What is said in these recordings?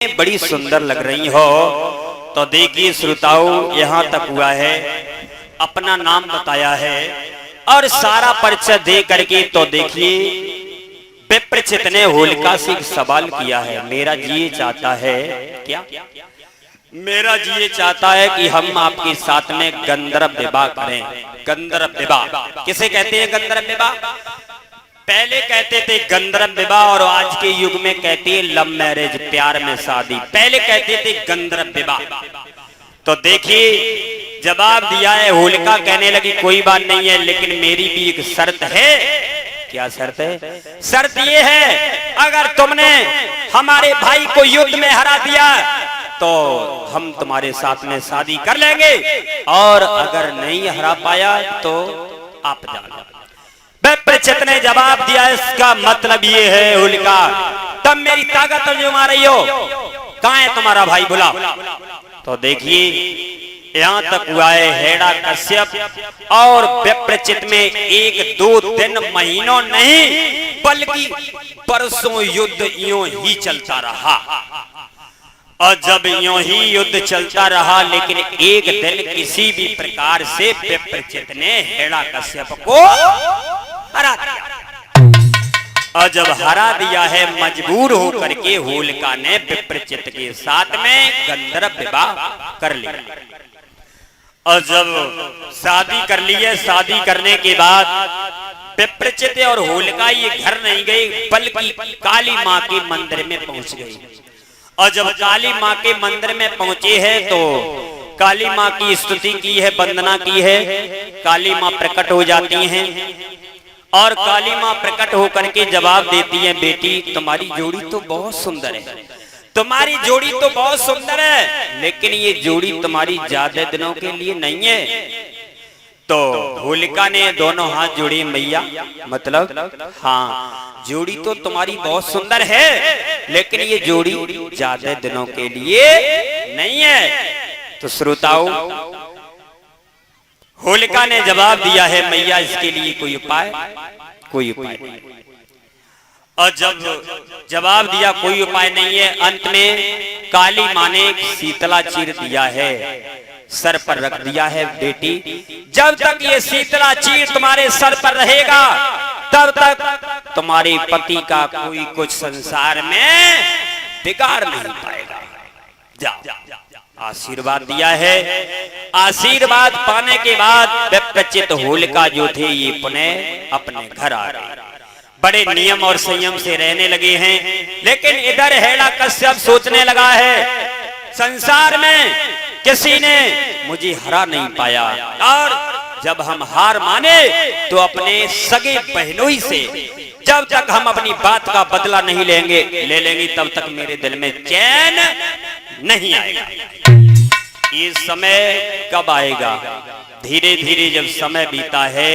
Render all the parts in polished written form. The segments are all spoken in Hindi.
बड़ी सुंदर लग रही हो। तो देखिए श्रोताओं, यहाँ तक हुआ है, अपना नाम बताया है और सारा परिचय दे करके तो देखिए विप्रचित ने होलिका से एक सवाल किया है। मेरा जी चाहता है, क्या मेरा जी चाहता है कि हम आपके साथ में गंधर्व विवाह करें। गंधर्व विवाह किसे कहते हैं? गंधर्व विवाह पहले कहते थे गंधर्व विवाह और आज के युग में कहते हैं लव मैरिज, प्यार में शादी। पहले कहते थे गंधर्व विवाह। तो देखिए जवाब दिया है, होलिका कहने लगी कोई बात नहीं है, लेकिन मेरी भी एक शर्त है। क्या शर्त है? शर्त ये है, अगर तुमने हमारे भाई को युद्ध में हरा दिया तो हम तुम्हारे साथ में शादी कर लेंगे, और अगर नहीं हरा पाया तो आप जाना। विप्रचित ने जवाब दिया, इसका मतलब ये है होलिका, तब मेरी ताकत जो रही हो, कहाँ है तुम्हारा भाई? बुला। तो देखिए यहाँ तक हुआ है, हेड़ा कश्यप और विप्रचित में एक दो दिन महीनों नहीं बल्कि परसों युद्ध यूं ही चलता रहा। और जब यूं ही युद्ध चलता रहा, लेकिन एक दिन किसी भी प्रकार से विप्रचित ने हेड़ा कश्यप को हरा दिया। और जब हरा दिया है, मजबूर होकर के होलिका ने विप्रचित के साथ में गंधर्व विवाह कर लिया। और जब शादी कर ली है, शादी करने के बाद विप्रचित और होलिका ये घर नहीं गई बल्कि काली माँ के मंदिर में पहुंच गई। और जब काली माँ के मंदिर में पहुंचे हैं तो काली माँ की स्तुति की है, वंदना की है। काली माँ प्रकट हो जाती हैं और काली माँ प्रकट होकर के जवाब देती है, बेटी तुम्हारी जोड़ी तो बहुत सुंदर है, तुम्हारी जोड़ी तो बहुत सुंदर है, लेकिन ये जोड़ी तुम्हारी ज्यादा दिनों के लिए नहीं है। तो होलिका ने दोनों हाथ जोड़े, मैया मतलब हाँ, जोड़ी तो तुम्हारी बहुत सुंदर है, लेकिन ये जोड़ी ज्यादा दिनों के लिए नहीं है। तो श्रोताओं, होलिका ने जवाब दिया है, मैया इसके लिए कोई उपाय? कोई उपाय नहीं। और जब जवाब दिया कोई उपाय नहीं है, अंत में काली माँ ने शीतला चीर दिया है, सर पर रख दिया है, बेटी जब तक ये शीतला चीर तुम्हारे सर पर रहेगा तब तक तुम्हारे पति का कोई कुछ संसार में बिगाड़ नहीं पाएगा। जाओ। आशीर्वाद दिया है। आशीर्वाद पाने के बाद विप्रचित होलिका जो थे ये पुनः अपने घर आ गए। बड़े नियम और संयम से रहने लगे हैं। लेकिन इधर हेड़ा कश्यप सोचने लगा है, संसार में किसी ने मुझे हरा नहीं पाया, और जब हम हार माने तो अपने सगे बहनोई से जब तक हम अपनी बात का बदला नहीं ले लेंगे तब तक मेरे दिल में चैन नहीं आएगा। ये समय कब आएगा? धीरे धीरे जब समय बीता है,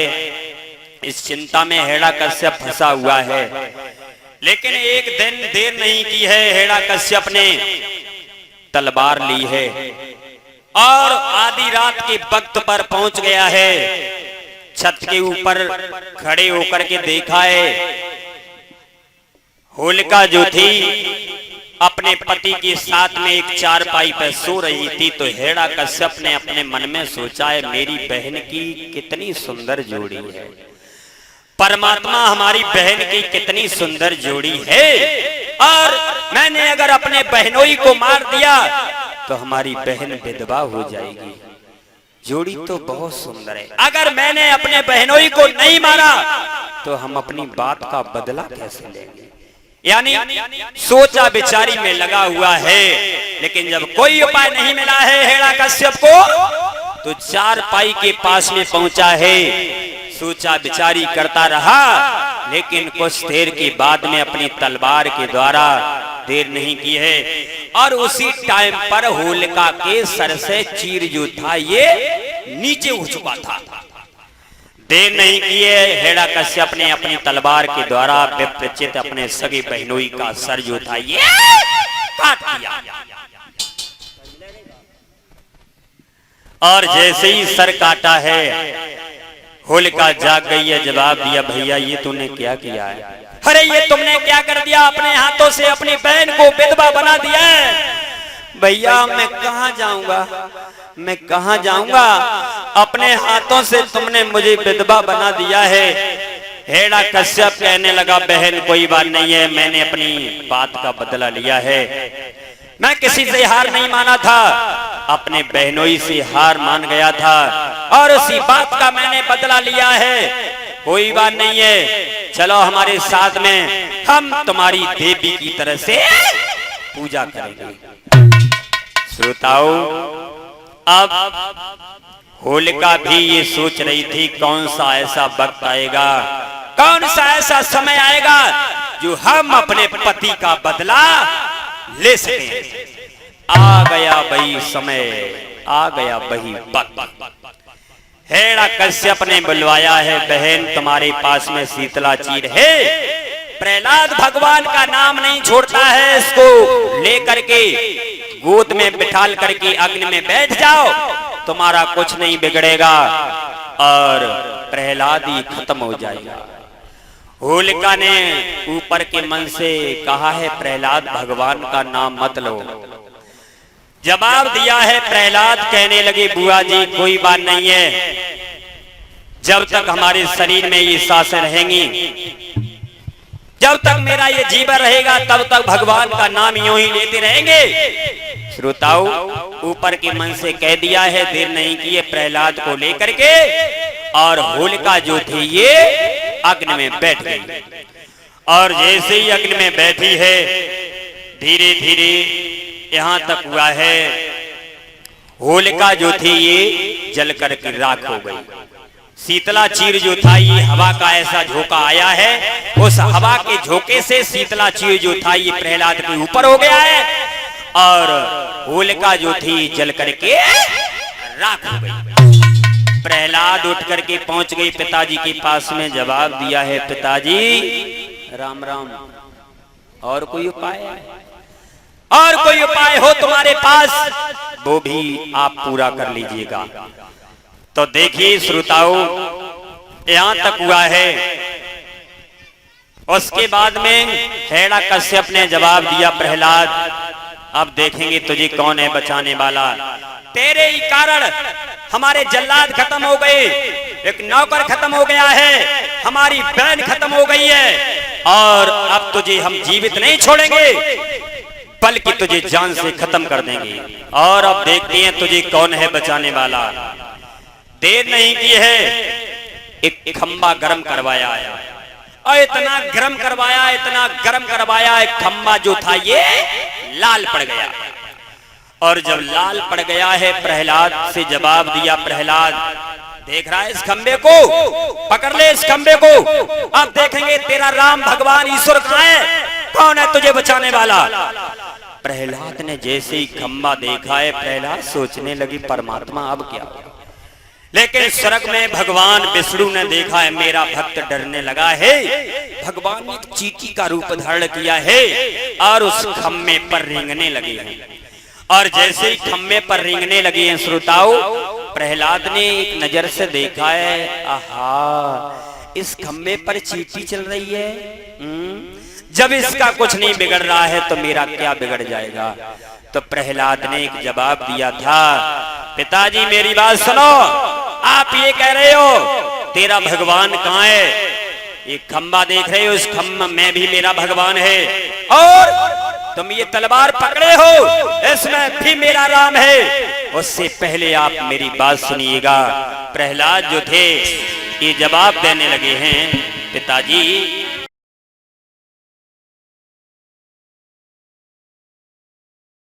इस चिंता में हेड़ा कश्यप फंसा हुआ है। लेकिन एक दिन देर नहीं की है, हेड़ा कश्यप ने तलवार ली है और आधी रात के वक्त पर पहुंच गया है। छत के ऊपर खड़े होकर के देखा है, होलिका जो थी अपने पति के साथ में एक चारपाई पर सो रही थी। तो हेड़ा कश्यप ने अपने मन में सोचा है, मेरी बहन की कितनी सुंदर जोड़ी है, परमात्मा हमारी बहन की कितनी सुंदर जोड़ी है, और मैंने अगर अपने बहनोई को मार दिया तो हमारी बहन विधवा हो जाएगी। जोड़ी तो बहुत सुंदर है, अगर मैंने अपने बहनोई को नहीं मारा तो हम अपनी बात का बदला कैसे लेंगे? यानी सोचा विचारी में लगा हुआ है। लेकिन जब कोई उपाय नहीं मिला है हेड़ा कश्यप को, तो चारपाई के पास में पहुंचा है। सोचा विचारी करता रहा, लेकिन कुछ देर के बाद में अपनी तलवार के द्वारा, देर नहीं की है, और उसी टाइम पर होलिका के सर से चीर जो था ये नीचे हो चुका था। देर नहीं की है, हेड़ा कश्यप ने अपनी तलवार के द्वारा विप्रचित अपने सगे बहनोई का सर जो था ये काट दिया। और जैसे ही सर काटा है, होलिका जाग गई है। जवाब दिया, भैया ये तूने क्या किया है? अरे ये तुमने क्या कर दिया, अपने हाथों से अपनी बहन को विधवा बना दिया है। भैया मैं कहाँ जाऊंगा, मैं कहाँ जाऊंगा, अपने हाथों से तुमने मुझे विधवा बना दिया है। हेड़ा कश्यप कहने लगा, बहन कोई बात नहीं है, मैंने अपनी बात का बदला लिया है। मैं किसी से हार नहीं माना था, अपने बहनोई से हार मान गया था और उसी बात का मैंने बदला लिया है। कोई बात नहीं है, चलो हमारे साथ में, हम तुम्हारी देवी की तरह से पूजा करेंगे। श्रोताओ, अब होलिका भी ये सोच रही थी कौन सा ऐसा वक्त आएगा, कौन सा ऐसा समय आएगा जो हम अपने पति का बदला ले सकें। आ गया वही समय, आ गया वही वक्त। हेड़ा कश्यप ने बुलवाया है, बहन तुम्हारे पास में शीतला चीर है। प्रहलाद भगवान का नाम नहीं छोड़ता है, इसको लेकर के गोद में बिठाल करके अग्नि में बैठ जाओ, तुम्हारा कुछ नहीं बिगड़ेगा और प्रहलाद ही खत्म हो जाएगा। होलिका ने ऊपर के मन से कहा है, प्रहलाद भगवान का नाम मत लो। जवाब दिया है, प्रहलाद कहने लगे, बुआ जी कोई बात नहीं है, जब तक हमारे शरीर में ये सांसें रहेंगी, जब तक मेरा ये जीवन रहेगा, तब तक भगवान का नाम यूं ही लेते रहेंगे। श्रोताओ, ऊपर के मन से कह दिया है, देर नहीं किए प्रहलाद को लेकर के, और होलिका जो थी ये अग्नि में बैठ गई। और जैसे ही अग्नि में बैठी है, धीरे धीरे यहां तक हुआ है, होलिका जो थी ये जल करके राख हो गई। शीतला चीर जो था, ये हवा का ऐसा झोंका आया है, उस हवा के झोंके से शीतला चीर जो था ये प्रहलाद के ऊपर हो गया है और होलिका जो थी जल करके राख हो गई। प्रहलाद उठ करके पहुंच गई पिताजी के पास में, जवाब दिया है, पिताजी राम राम, और कोई उपाय है, और कोई उपाय हो तुम्हारे पास, वो भी आप पूरा कर लीजिएगा। तो देखिए श्रोताओ, यहां तक हुआ है। उसके बाद में हेड़ा कश्यप ने जवाब दिया, प्रहलाद अब देखेंगे तुझे कौन है बचाने वाला। तेरे ही कारण हमारे जल्लाद खत्म हो गए, एक नौकर खत्म हो गया है, हमारी बहन खत्म हो गई है, और अब तुझे हम जीवित नहीं छोड़ेंगे, बल्कि तुझे जान से खत्म कर देंगे। और अब देखते हैं तुझे कौन है बचाने वाला। देर नहीं की है, एक खंबा गर्म करवाया और इतना गर्म करवाया, इतना गर्म करवाया, एक खंबा जो था ये लाल पड़ गया। और जब लाल पड़ गया है, प्रहलाद से जवाब दिया, प्रहलाद देख रहा है इस खंबे को, पकड़ ले इस खंबे को, अब देखेंगे तेरा राम भगवान ईश्वर कहाँ है, कौन है तुझे बचाने वाला। प्रहलाद ने जैसे ही खंबा देखा है, प्रहलाद सोचने लगी परमात्मा अब क्या। लेकिन स्वर्ग में भगवान विष्णु ने देखा है, मेरा भक्त डरने लगा है, भगवान ने चींटी का रूप धारण किया है और उस खम्भे पर रेंगने लगे हैं। और जैसे ही खम्भे पर रेंगने लगे हैं श्रोताओ, प्रहलाद ने एक नजर से देखा है, आहा इस खम्भे पर चींटी चल रही है, जब इसका कुछ नहीं बिगड़ रहा है तो मेरा क्या बिगड़ जाएगा। तो प्रहलाद ने एक जवाब दिया था, पिताजी मेरी बात सुनो, आप ये कह रहे हो तेरा भगवान कहाँ है, ये खंबा देख रहे हो, इस खंबा में भी मेरा भगवान है, और तुम ये तलवार पकड़े हो, इसमें भी मेरा राम है। उससे पहले आप मेरी बात सुनिएगा। प्रहलाद जो थे ये जवाब देने लगे हैं, पिताजी